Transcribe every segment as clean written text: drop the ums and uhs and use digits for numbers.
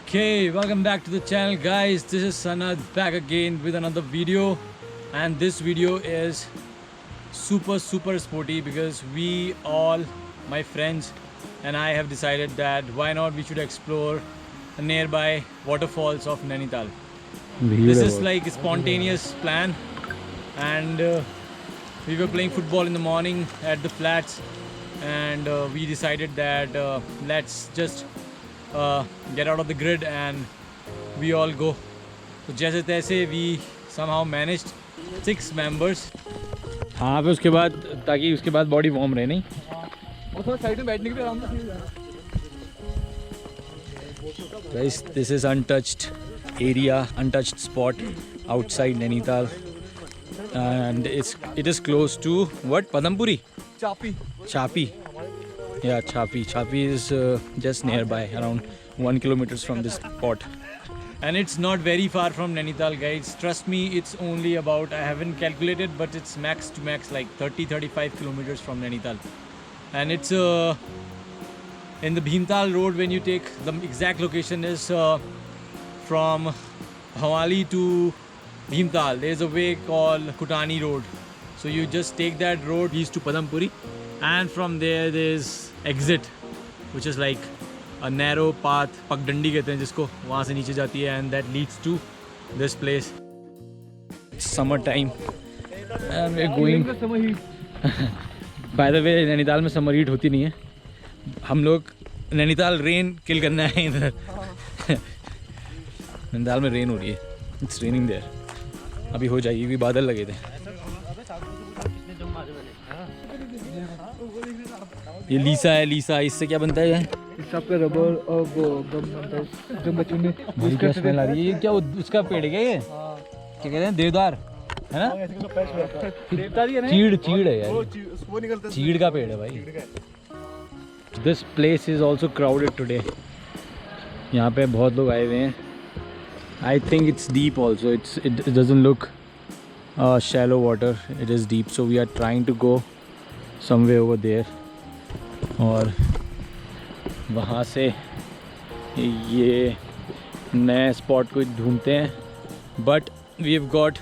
Okay, welcome back to the channel, guys. This is Sanad back again with another video, and this video is super sporty because we all, my friends and I, have decided that why not we should explore the nearby waterfalls of Nainital. This is like a spontaneous plan, and we were playing football in the morning at the flats, and we decided that let's just get out of the grid and we all go. So जैसे तैसे we somehow managed 6 members. हाँ फिर उसके बाद ताकि उसके बाद body warm रहे नहीं और थोड़ा साइड में बैठने के लिए आराम से. Guys, this is untouched area, untouched spot outside Nainital, and it is close to what? Padampuri? Chaffi. Yeah, Chaffi. Chaffi is just nearby, around 1 kilometers from this spot. And it's not very far from Nainital, guys. Trust me, it's only about, I haven't calculated, but it's max to max like 30-35 kilometers from Nainital. And it's in the Pari Road. When you take, the exact location is from Hawali to Pari. There's a way called Khutani Road. So you just take that road east to Padampuri, and from there there's exit, which is like a narrow path, पगडंडी कहते हैं जिसको, वहाँ से नीचे जाती है, and that leads to this place. Summer time and we're going. By the way, Nainital में समर हीट होती नहीं है. हम लोग नैनीताल रेन किल करना है इधर. नैनीताल में रेन हो रही है. It's raining there. अभी हो जाएगी, भी बादल लगे थे. ये लीसा है. लीसा, इससे क्या बनता है? इसका पे रबर और वो गम बनता है जो बच्चों ने उसका स्मेल आ रही है. ये क्या उसका पेड़ है क्या? ये क्या कहते हैं? देवदार है ना? चीड़ है यार. चीड़ का पेड़ है भाई. This place is also crowded today. यहाँ पे बहुत लोग आए हुए हैं. I think it's deep also. It doesn't look shallow water. It is deep, so we are trying to go somewhere over there. और वहाँ से ये नए स्पॉट को ढूंढते हैं. But we have got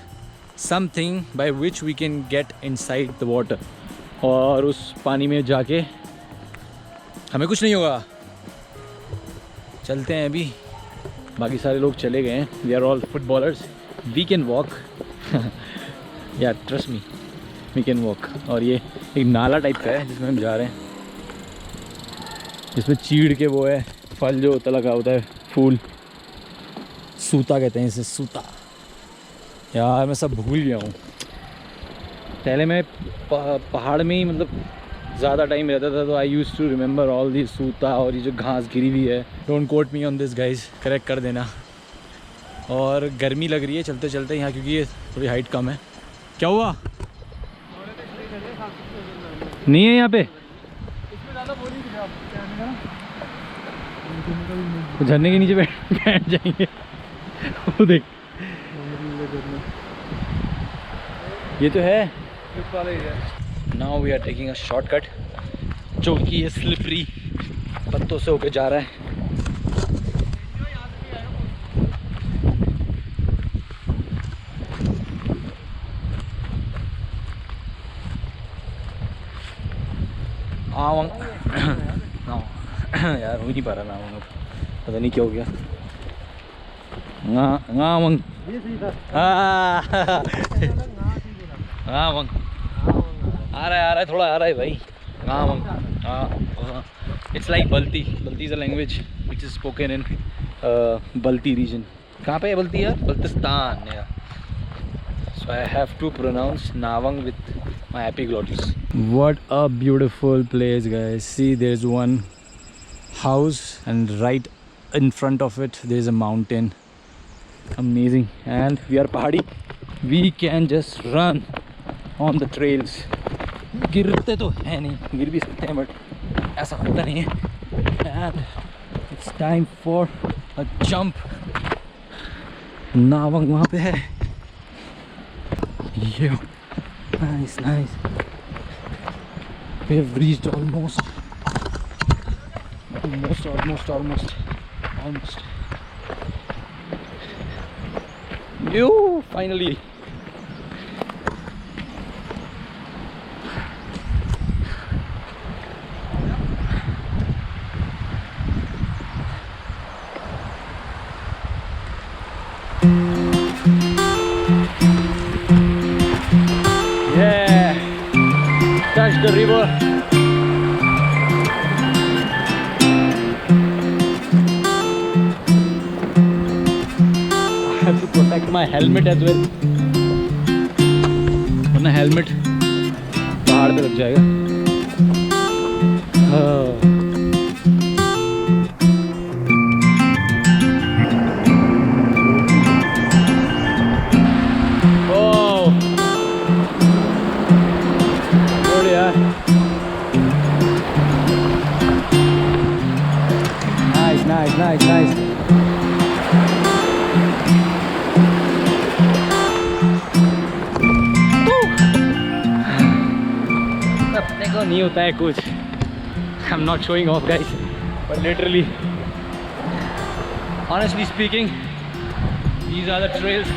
something by which we can get inside the water. और उस पानी में जाके हमें कुछ नहीं होगा. चलते हैं अभी. बाकी सारे लोग चले गए हैं. We are all footballers. We can walk. यार trust me, we can walk. और ये एक नाला टाइप का है जिसमें हम जा रहे हैं. इसमें चीड़ के वो है फल जो होता लगा होता है, फूल. सूता कहते हैं इसे, सूता. यार मैं सब भूल गया हूँ. पहले मैं पहाड़ में ही मतलब ज़्यादा टाइम रहता था, तो I use to remember all the सूता. और ये जो घास गिरी हुई है, don't quote me on this guys, correct कर देना. और गर्मी लग रही है चलते चलते यहाँ, क्योंकि ये थोड़ी हाइट कम है. क्या हुआ? नहीं है यहाँ पे. तो झरने के नीचे बैठ जाएंगे. वो देख, ये तो है. Now we are taking a shortcut जो कि ये स्लिपरी पत्तों से होके जा रहा है. नावंग यार हो ही नहीं पा रहा. नावंग पता नहीं क्या हो गया. नावंग नावंग आ रहा है थोड़ा आ रहा है भाई. Nawang. It's like Balti. Balti is a language which is spoken in Balti region. कहाँ पे है बल्ती यार? बल्तिस्तान. यार so I have to pronounce Nawang with my epiglottis. What a beautiful place, guys. See, there's one house and right in front of it there's a mountain. Amazing. And we are pahadi. we can just run on the trails. गिरते तो है नहीं, गिर भी सकते हैं but ऐसा होता नहीं है. And it's time for a jump. नावंग वहाँ पे है. Yeah, nice, nice. We have reached almost. You finally. Yeah, touch the river. I have to protect my helmet as well. वरना helmet पहाड़ पे लग जाएगा. Nice. अपने को नहीं होता है कुछ. I'm not showing off, guys, but literally, honestly speaking, these are the trails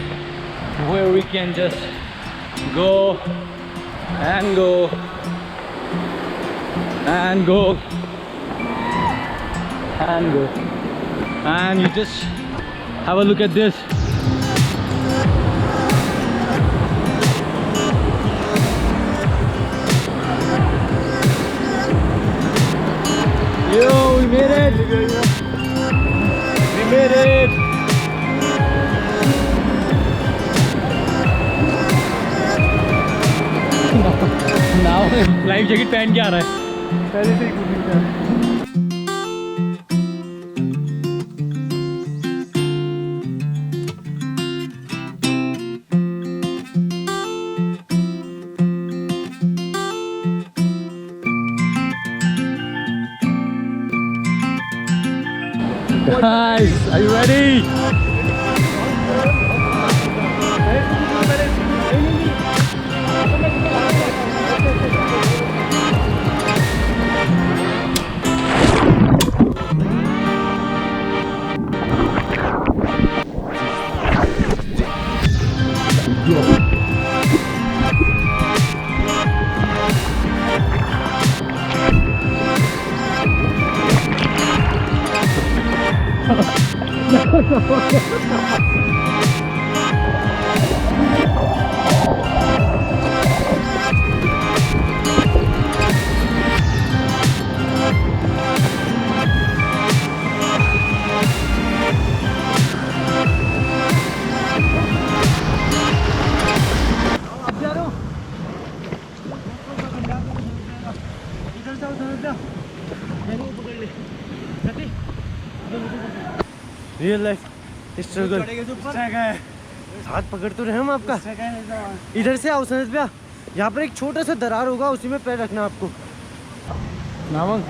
where we can just go and go and go and go. And you just have a look at this. Yo, we made it! We made it! Now life jacket पहन के आ रहा है. पहले से ही कूदने का है. Guys, are you ready? Real life struggle. हाथ पकड़ तो रहे हम आपका. इधर से आओ समझ पे. यहाँ पर एक छोटा सा दरार होगा, उसी में पैर रखना आपको. नामंग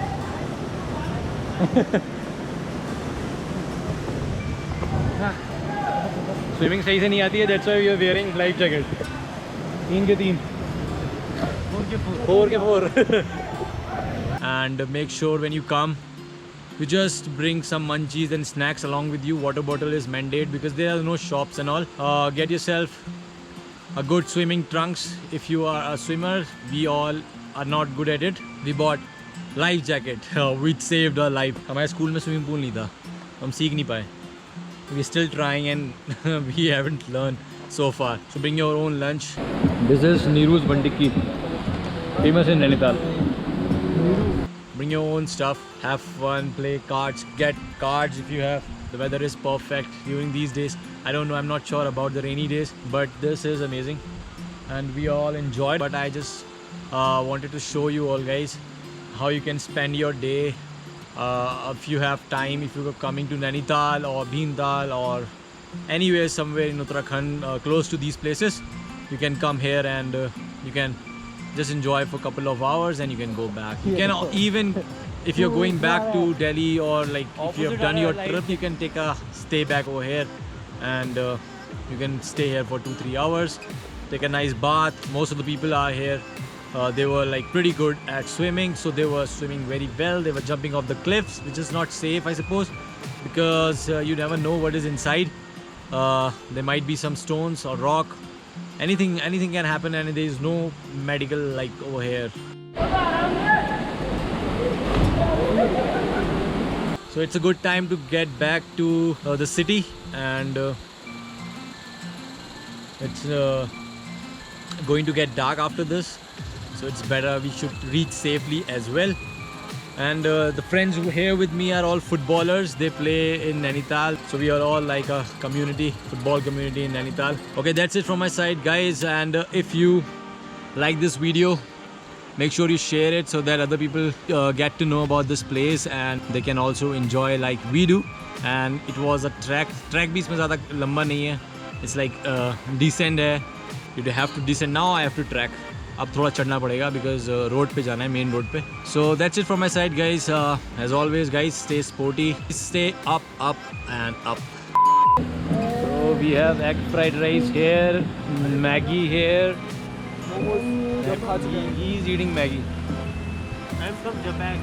स्विमिंग सही से नहीं आती है. That's why we are wearing life jacket. 3 के 3 4 के 4. And make sure when you come, you just bring some munchies and snacks along with you. Water bottle is mandate because there are no shops and all. Get yourself a good swimming trunks if you are a swimmer. We all are not good at it. We bought life jacket which saved our life. हमारे school में swimming pool नहीं था, हम सीख नहीं पाए. We still trying and we haven't learned so far. So bring your own lunch. This is Neeru's Bandiki, famous in Nainital. Bring your own stuff, have fun, play cards, get cards if you have. The weather is perfect during these days. I don't know, I'm not sure about the rainy days, but this is amazing and we all enjoyed. But I just wanted to show you all guys how you can spend your day if you have time, if you are coming to Nainital or Bhintal or anywhere somewhere in Uttarakhand close to these places, you can come here and you can just enjoy for a couple of hours and you can go back. You can even, if you're going back to Delhi or like if you have done your trip, you can take a stay back over here and you can stay here for 2-3 hours, take a nice bath. Most of the people are here. They were like pretty good at swimming, so they were swimming very well. They were jumping off the cliffs, which is not safe, I suppose, because you never know what is inside. There might be some stones or rock. Anything can happen, and there is no medical like over here. So it's a good time to get back to the city, and it's going to get dark after this, so it's better we should reach safely as well. And the friends who are here with me are all footballers. They play in Nainital, so we are all like a community, football community in Nainital. Okay, that's it from my side, guys. And if you like this video, make sure you share it so that other people get to know about this place and they can also enjoy like we do. And it was a track भी इसमें ज़्यादा लंबा नहीं है. It's like descent है. You have to descend. Now I have to track. अब थोड़ा चढ़ना पड़ेगा because road पे जाना है, main road पे. So that's it from my side, guys. As always, guys, stay sporty, stay up and up. So we have egg fried rice here, Maggie here. He's eating Maggie. I'm from Japan.